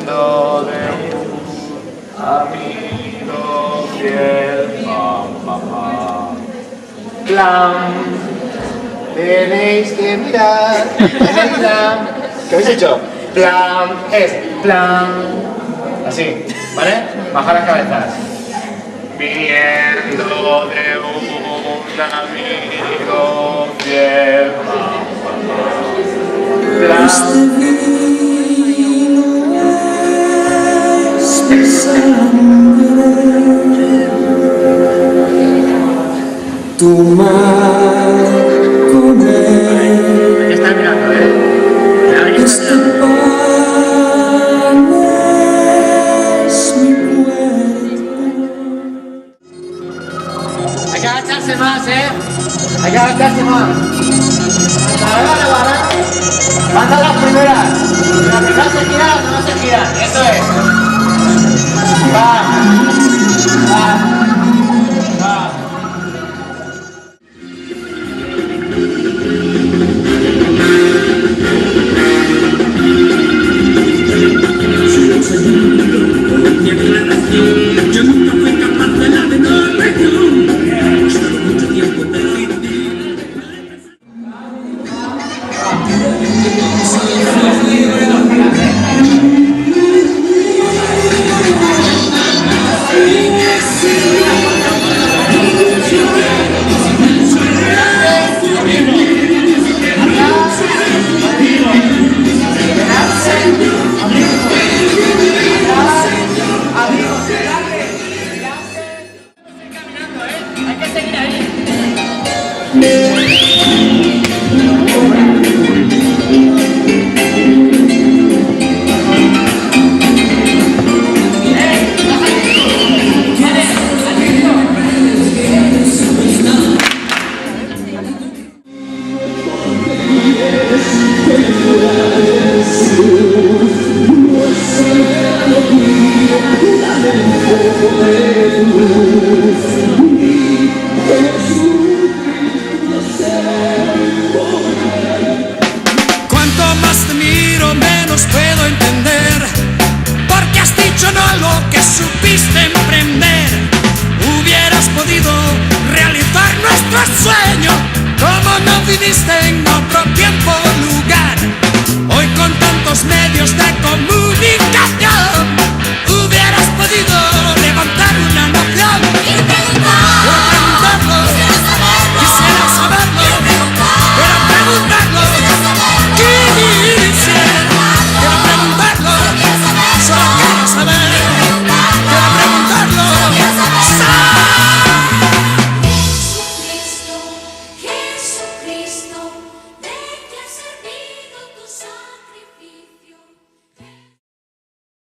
Viviendo de un amigo fiel. Plan. Tenéis que mirar. Plan. ¿Qué habéis hecho? Plan. Es plan. Así, ¿vale? Bajar las cabezas. Viniendo de un amigo fiel. Tu mar con él. ¿Qué está mirando, ¿Alguien está mirando? Es mi cuerpo. Hay que agacharse más, Hay que agacharse más. Manda las primeras. La primera se gira, la segunda se gira. Eso es. Va. Mi aclaración, yo nunca fui capaz de la menor región. Ha costado mucho tiempo decidir. Cuanto más te miro, menos puedo entender, porque has dicho no a lo que supiste emprender. Hubieras podido realizar nuestro sueño, como no viviste en otro tiempo.